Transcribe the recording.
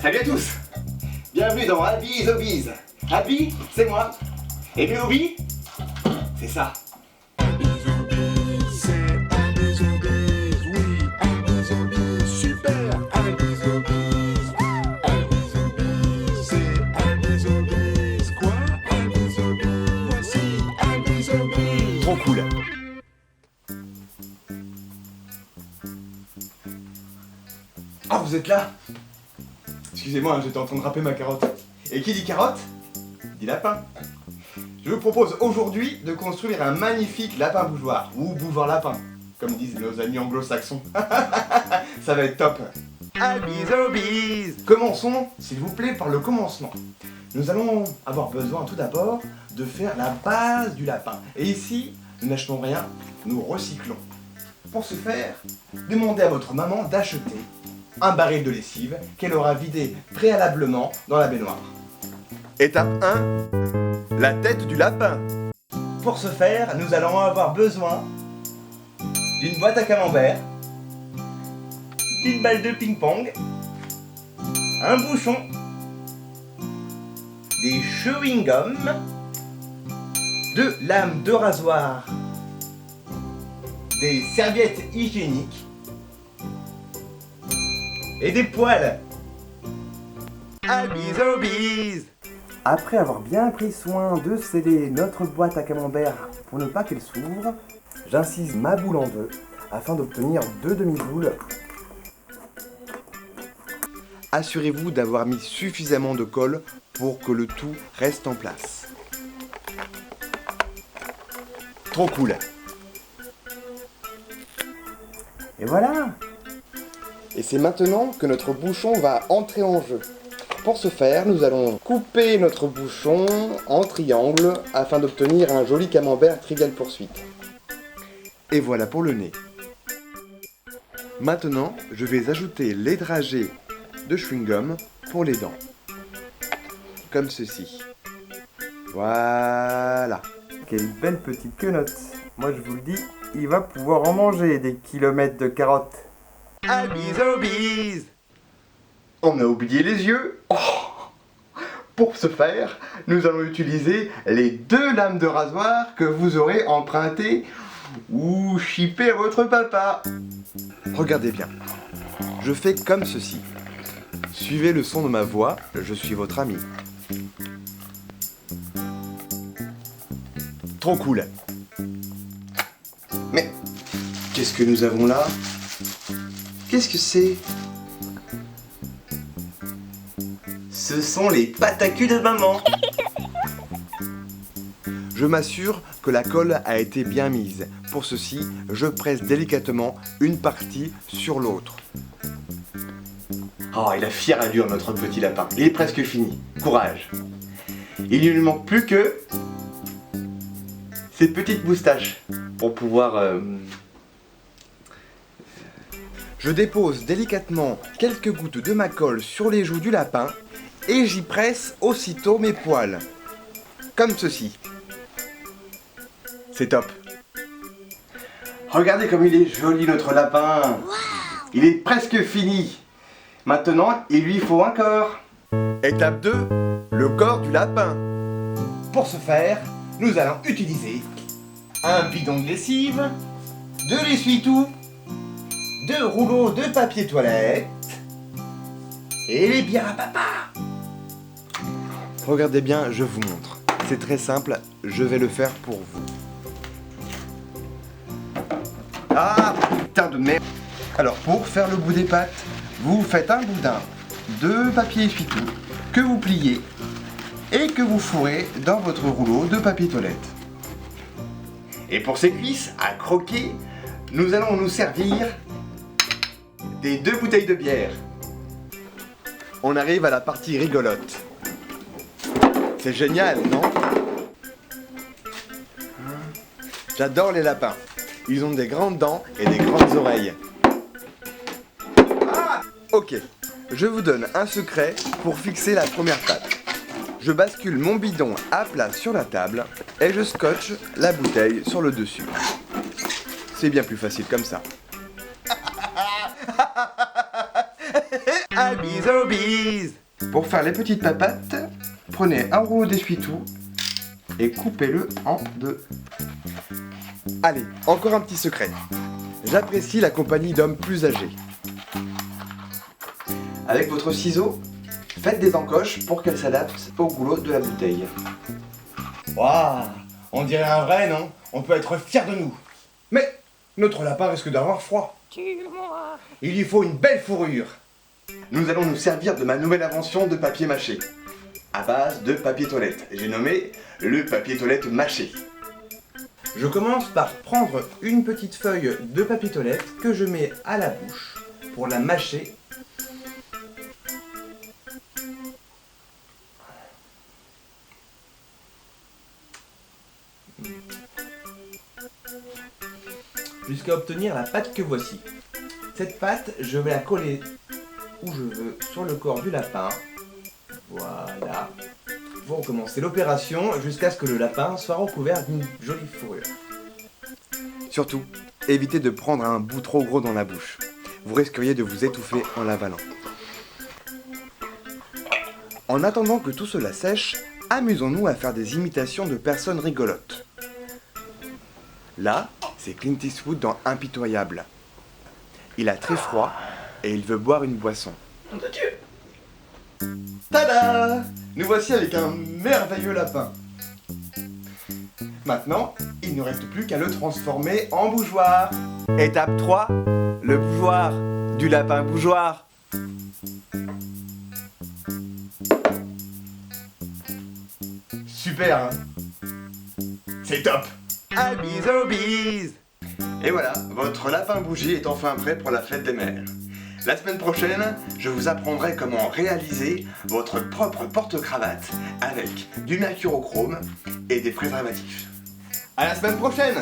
Salut à tous. Bienvenue dans Abby is Obese. Abby, c'est moi. Et puis Obi, c'est ça. Trop cool. Ah, vous êtes là? Excusez-moi, j'étais en train de râper ma carotte. Et qui dit carotte dit lapin. Je vous propose aujourd'hui de construire un magnifique lapin bougeoir, ou bougeoir lapin, comme disent nos amis anglo-saxons. Ça va être top. Abby's Obese. Commençons, s'il vous plaît, par le commencement. Nous allons avoir besoin tout d'abord de faire la base du lapin. Et ici, nous n'achetons rien, nous recyclons. Pour ce faire, demandez à votre maman d'acheter un baril de lessive qu'elle aura vidé préalablement dans la baignoire. Étape 1, la tête du lapin. Pour ce faire, nous allons avoir besoin d'une boîte à camembert, d'une balle de ping-pong, un bouchon, des chewing-gums, 2 lames de rasoir, des serviettes hygiéniques et des poils. Abby's Obese. Après avoir bien pris soin de sceller notre boîte à camembert pour ne pas qu'elle s'ouvre, j'incise ma boule en deux afin d'obtenir 2 demi-boules. Assurez-vous d'avoir mis suffisamment de colle pour que le tout reste en place. Trop cool. Et voilà. Et c'est maintenant que notre bouchon va entrer en jeu. Pour ce faire, nous allons couper notre bouchon en triangle afin d'obtenir un joli camembert Trivial Poursuite. Et voilà pour le nez. Maintenant, je vais ajouter les dragées de chewing-gum pour les dents. Comme ceci. Voilà. Quelle belle petite quenotte. Moi je vous le dis, il va pouvoir en manger des kilomètres de carottes. Abby's Obese. On a oublié les yeux. Oh. Pour ce faire, nous allons utiliser les 2 lames de rasoir que vous aurez empruntées ou chippées à votre papa. Regardez bien. Je fais comme ceci. Suivez le son de ma voix, je suis votre ami. Trop cool. Mais qu'est-ce que nous avons là? Qu'est-ce que c'est? Ce sont les pâtes à cul de maman. Je m'assure que la colle a été bien mise. Pour ceci, je presse délicatement une partie sur l'autre. Oh, il a fière allure notre petit lapin. Il est presque fini. Courage. Il ne lui manque plus que ces petites moustaches pour pouvoir... Je dépose délicatement quelques gouttes de ma colle sur les joues du lapin et j'y presse aussitôt mes poils. Comme ceci. C'est top. Regardez comme il est joli notre lapin. Il est presque fini. Maintenant, il lui faut un corps. Étape 2, le corps du lapin. Pour ce faire, nous allons utiliser un bidon de lessive, 2 l'essuie-tout, 2 rouleaux de papier toilette et les bières à papa. Regardez bien, je vous montre. C'est très simple, je vais le faire pour vous. Ah, putain de merde. Alors, pour faire le bout des pattes, vous faites un boudin de papier essuie-tout que vous pliez et que vous fourrez dans votre rouleau de papier toilette. Et pour ces cuisses à croquer, nous allons nous servir des 2 bouteilles de bière. On arrive à la partie rigolote. C'est génial, non? J'adore les lapins. Ils ont des grandes dents et des grandes oreilles. Ah! Ok, je vous donne un secret pour fixer la première patte. Je bascule mon bidon à plat sur la table et je scotche la bouteille sur le dessus. C'est bien plus facile comme ça. Amis aux bises. Pour faire les petites papates, prenez un rouleau d'essuie-tout et coupez-le en deux. Allez, encore un petit secret. J'apprécie la compagnie d'hommes plus âgés. Avec votre ciseau, faites des encoches pour qu'elles s'adaptent au goulot de la bouteille. Waouh, on dirait un vrai, non? On peut être fiers de nous. Mais notre lapin risque d'avoir froid. Tue-moi. Il lui faut une belle fourrure. Nous allons nous servir de ma nouvelle invention de papier mâché. À base de papier toilette. J'ai nommé le papier toilette mâché. Je commence par prendre une petite feuille de papier toilette que je mets à la bouche pour la mâcher. Jusqu'à obtenir la pâte que voici. Cette pâte, je vais la coller où je veux sur le corps du lapin. Voilà. Vous recommencez l'opération jusqu'à ce que le lapin soit recouvert d'une jolie fourrure. Surtout, évitez de prendre un bout trop gros dans la bouche. Vous risqueriez de vous étouffer en l'avalant. En attendant que tout cela sèche, amusons-nous à faire des imitations de personnes rigolotes. Là, c'est Clint Eastwood dans Impitoyable. Il a très froid et il veut boire une boisson. Tada! Nous voici avec un merveilleux lapin. Maintenant, il ne reste plus qu'à le transformer en bougeoir. Étape 3, le bougeoir du lapin bougeoir. Super, hein? C'est top! Amis aux bises. Et voilà, votre lapin bougie est enfin prêt pour la fête des mères. La semaine prochaine, je vous apprendrai comment réaliser votre propre porte-cravate avec du mercurochrome et des préservatifs. À la semaine prochaine!